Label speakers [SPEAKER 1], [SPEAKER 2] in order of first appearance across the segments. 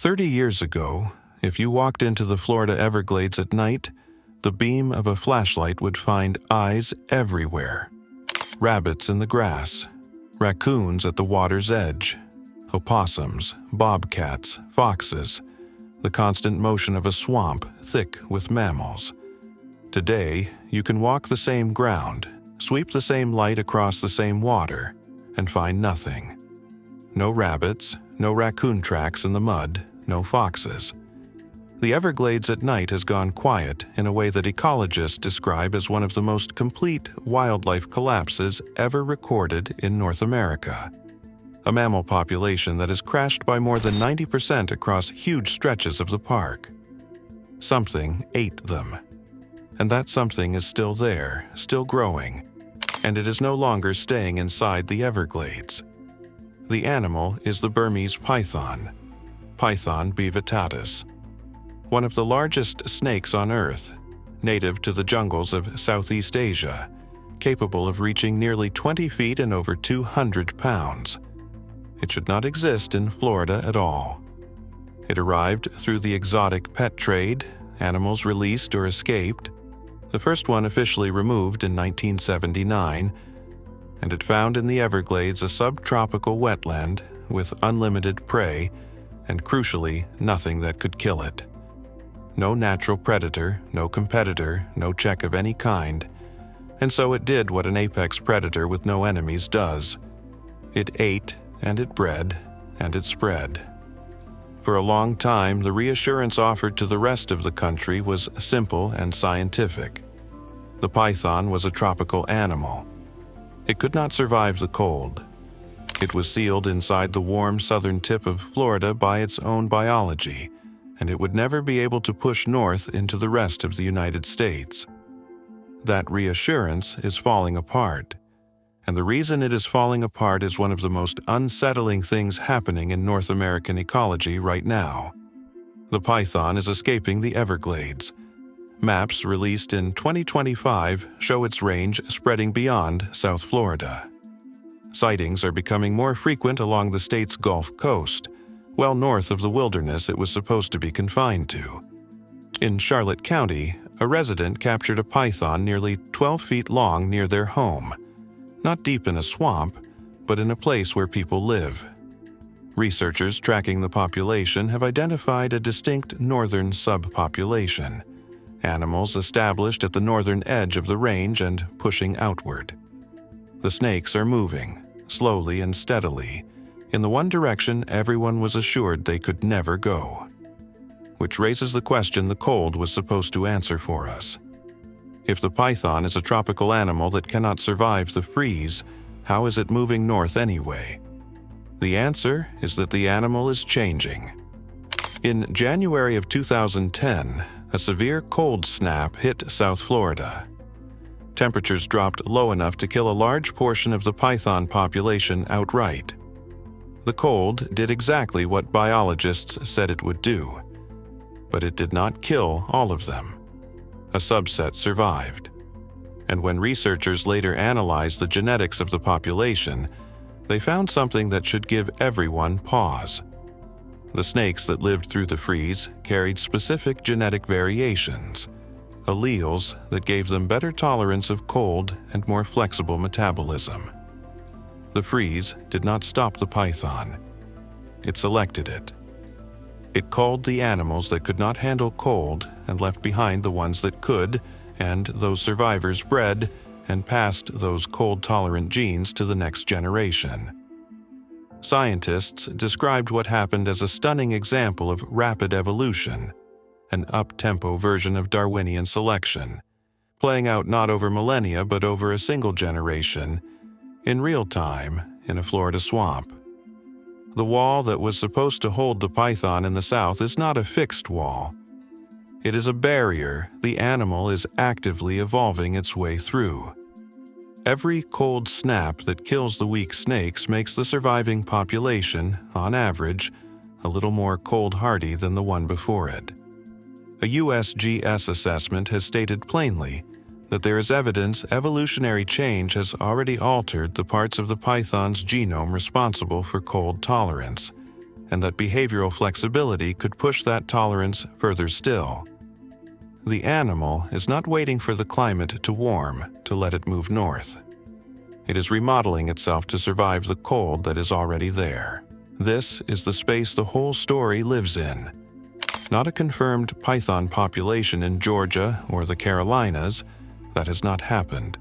[SPEAKER 1] 30 years ago, if you walked into the Florida Everglades at night, the beam of a flashlight would find eyes everywhere. Rabbits in the grass, raccoons at the water's edge, opossums, bobcats, foxes, the constant motion of a swamp thick with mammals. Today, you can walk the same ground, sweep the same light across the same water, and find nothing. No rabbits, no raccoon tracks in the mud, no foxes. The Everglades at night has gone quiet in a way that ecologists describe as one of the most complete wildlife collapses ever recorded in North America. A mammal population that has crashed by more than 90% across huge stretches of the park. Something ate them. And that something is still there, still growing, and it is no longer staying inside the Everglades. The animal is the Burmese python, Python bivitatus, one of the largest snakes on Earth, native to the jungles of Southeast Asia, capable of reaching nearly 20 feet and over 200 pounds. It should not exist in Florida at all. It arrived through the exotic pet trade, animals released or escaped, the first one officially removed in 1979, and it found in the Everglades a subtropical wetland with unlimited prey and, crucially, nothing that could kill it. No natural predator, no competitor, no check of any kind, and so it did what an apex predator with no enemies does. It ate, and it bred, and it spread. For a long time, the reassurance offered to the rest of the country was simple and scientific. The python was a tropical animal. It could not survive the cold. It was sealed inside the warm southern tip of Florida by its own biology, and it would never be able to push north into the rest of the United States. That reassurance is falling apart, and the reason it is falling apart is one of the most unsettling things happening in North American ecology right now. The python is escaping the Everglades. Maps released in 2025 show its range spreading beyond South Florida. Sightings are becoming more frequent along the state's Gulf Coast, well north of the wilderness it was supposed to be confined to. In Charlotte County, a resident captured a python nearly 12 feet long near their home, not deep in a swamp, but in a place where people live. Researchers tracking the population have identified a distinct northern subpopulation, animals established at the northern edge of the range and pushing outward. The snakes are moving, slowly and steadily, in the one direction everyone was assured they could never go. Which raises the question the cold was supposed to answer for us. If the python is a tropical animal that cannot survive the freeze, how is it moving north anyway? The answer is that the animal is changing. In January of 2010, a severe cold snap hit South Florida. Temperatures dropped low enough to kill a large portion of the python population outright. The cold did exactly what biologists said it would do, but it did not kill all of them. A subset survived. And when researchers later analyzed the genetics of the population, they found something that should give everyone pause. The snakes that lived through the freeze carried specific genetic variations, alleles that gave them better tolerance of cold and more flexible metabolism. The freeze did not stop the python. It selected it. It culled the animals that could not handle cold and left behind the ones that could, and those survivors bred and passed those cold-tolerant genes to the next generation. Scientists described what happened as a stunning example of rapid evolution, an up-tempo version of Darwinian selection, playing out not over millennia but over a single generation, in real time in a Florida swamp. The wall that was supposed to hold the python in the south is not a fixed wall. It is a barrier the animal is actively evolving its way through. Every cold snap that kills the weak snakes makes the surviving population, on average, a little more cold-hardy than the one before it. A USGS assessment has stated plainly that there is evidence evolutionary change has already altered the parts of the python's genome responsible for cold tolerance, and that behavioral flexibility could push that tolerance further still. The animal is not waiting for the climate to warm to let it move north. It is remodeling itself to survive the cold that is already there. This is the space the whole story lives in. Not a confirmed python population in Georgia or the Carolinas, that has not happened,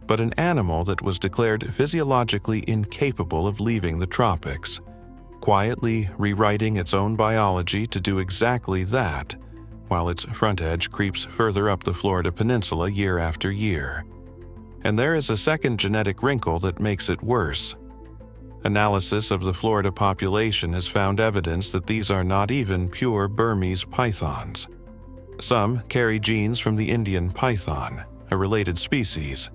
[SPEAKER 1] but an animal that was declared physiologically incapable of leaving the tropics, quietly rewriting its own biology to do exactly that, while its front edge creeps further up the Florida peninsula year after year. And there is a second genetic wrinkle that makes it worse. Analysis of the Florida population has found evidence that these are not even pure Burmese pythons. Some carry genes from the Indian python, a related species,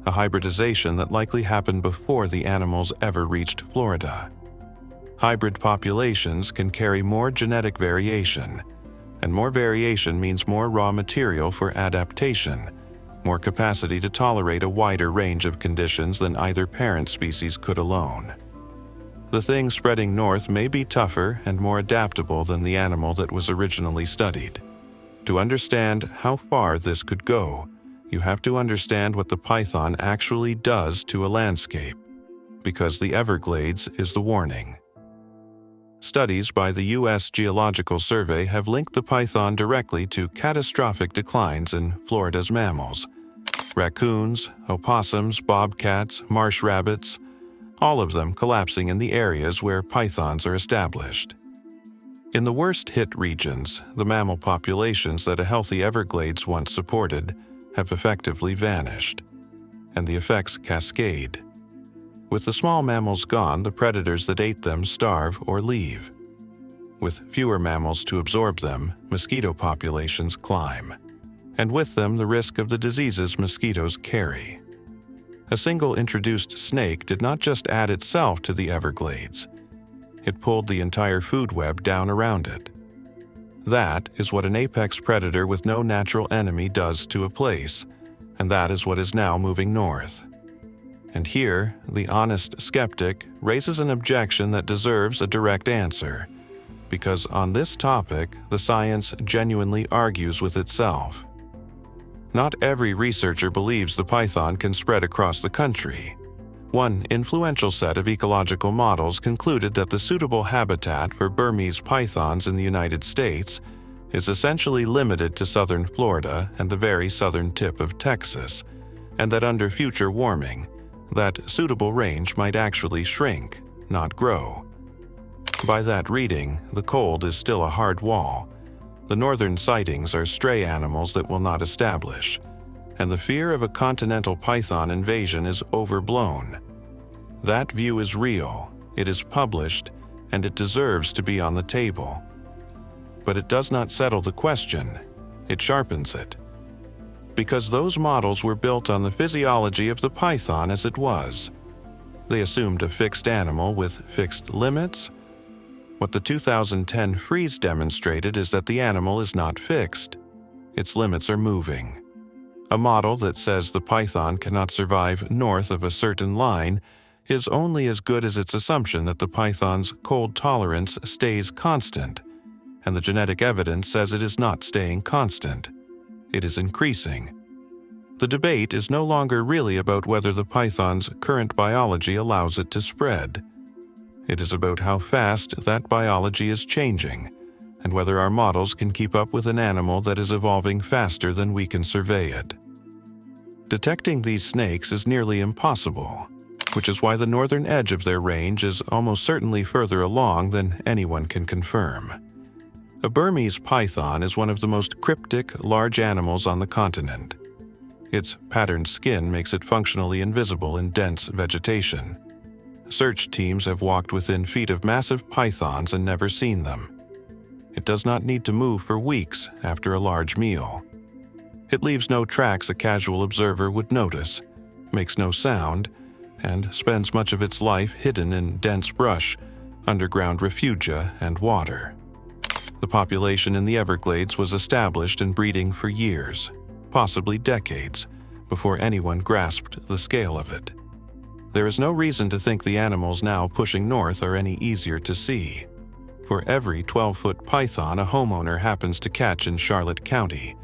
[SPEAKER 1] a hybridization that likely happened before the animals ever reached Florida. Hybrid populations can carry more genetic variation, and more variation means more raw material for adaptation, more capacity to tolerate a wider range of conditions than either parent species could alone. The thing spreading north may be tougher and more adaptable than the animal that was originally studied. To understand how far this could go, you have to understand what the python actually does to a landscape, because the Everglades is the warning. Studies by the U.S. Geological Survey have linked the python directly to catastrophic declines in Florida's mammals. Raccoons, opossums, bobcats, marsh rabbits, all of them collapsing in the areas where pythons are established. In the worst-hit regions, the mammal populations that a healthy Everglades once supported have effectively vanished, and the effects cascade. With the small mammals gone, the predators that ate them starve or leave. With fewer mammals to absorb them, mosquito populations climb, and with them the risk of the diseases mosquitoes carry. A single introduced snake did not just add itself to the Everglades. It pulled the entire food web down around it. That is what an apex predator with no natural enemy does to a place, and that is what is now moving north. And here, the honest skeptic raises an objection that deserves a direct answer, because on this topic, the science genuinely argues with itself. Not every researcher believes the python can spread across the country. One influential set of ecological models concluded that the suitable habitat for Burmese pythons in the United States is essentially limited to southern Florida and the very southern tip of Texas, and that under future warming, that suitable range might actually shrink, not grow. By that reading, the cold is still a hard wall. The northern sightings are stray animals that will not establish, and the fear of a continental python invasion is overblown. That view is real, it is published, and it deserves to be on the table. But it does not settle the question, it sharpens it. Because those models were built on the physiology of the python as it was. They assumed a fixed animal with fixed limits. What the 2010 freeze demonstrated is that the animal is not fixed. Its limits are moving. A model that says the python cannot survive north of a certain line is only as good as its assumption that the python's cold tolerance stays constant, and the genetic evidence says it is not staying constant. It is increasing. The debate is no longer really about whether the python's current biology allows it to spread. It is about how fast that biology is changing, and whether our models can keep up with an animal that is evolving faster than we can survey it. Detecting these snakes is nearly impossible, which is why the northern edge of their range is almost certainly further along than anyone can confirm. A Burmese python is one of the most cryptic large animals on the continent. Its patterned skin makes it functionally invisible in dense vegetation. Search teams have walked within feet of massive pythons and never seen them. It does not need to move for weeks after a large meal. It leaves no tracks a casual observer would notice, makes no sound, and spends much of its life hidden in dense brush, underground refugia, and water. The population in the Everglades was established and breeding for years, possibly decades, before anyone grasped the scale of it. There is no reason to think the animals now pushing north are any easier to see. For every 12-foot python a homeowner happens to catch in Charlotte County,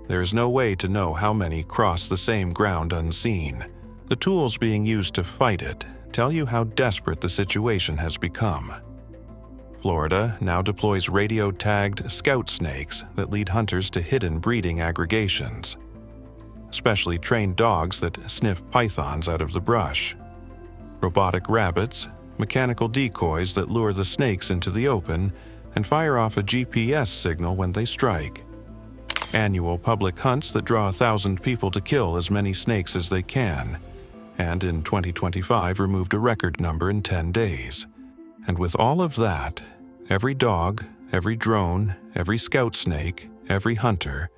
[SPEAKER 1] there is no way to know how many cross the same ground unseen. The tools being used to fight it tell you how desperate the situation has become. Florida now deploys radio-tagged scout snakes that lead hunters to hidden breeding aggregations, specially trained dogs that sniff pythons out of the brush, robotic rabbits, mechanical decoys that lure the snakes into the open and fire off a GPS signal when they strike, annual public hunts that draw 1,000 people to kill as many snakes as they can, and in 2025 removed a record number in 10 days. And with all of that, every dog, every drone, every scout snake, every hunter,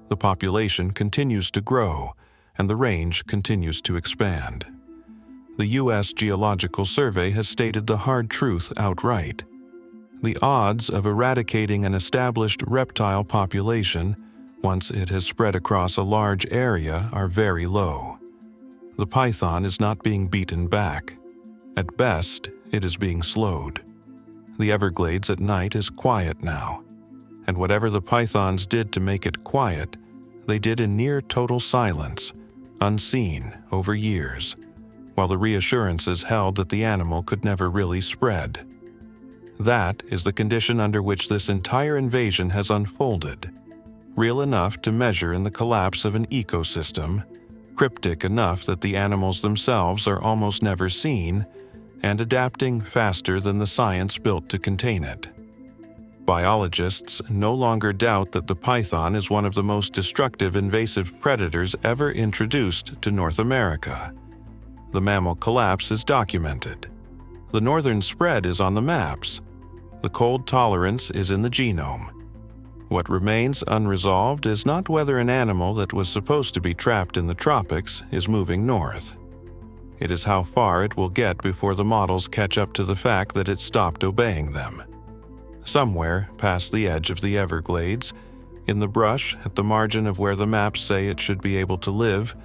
[SPEAKER 1] the population continues to grow and the range continues to expand. The U.S. Geological Survey has stated the hard truth outright. The odds of eradicating an established reptile population once it has spread across a large area are very low. The python is not being beaten back. At best, it is being slowed. The Everglades at night is quiet now, and whatever the pythons did to make it quiet, they did in near total silence, unseen over years, while the reassurances held that the animal could never really spread. That is the condition under which this entire invasion has unfolded, real enough to measure in the collapse of an ecosystem, cryptic enough that the animals themselves are almost never seen, and adapting faster than the science built to contain it. Biologists no longer doubt that the python is one of the most destructive invasive predators ever introduced to North America. The mammal collapse is documented. The northern spread is on the maps. The cold tolerance is in the genome. What remains unresolved is not whether an animal that was supposed to be trapped in the tropics is moving north. It is how far it will get before the models catch up to the fact that it stopped obeying them. Somewhere past the edge of the Everglades, in the brush at the margin of where the maps say it should be able to live,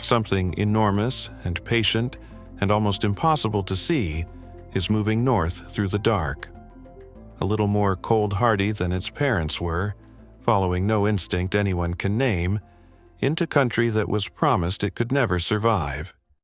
[SPEAKER 1] something enormous and patient and almost impossible to see is moving north through the dark. A little more cold-hardy than its parents were, following no instinct anyone can name, into country that was promised it could never survive.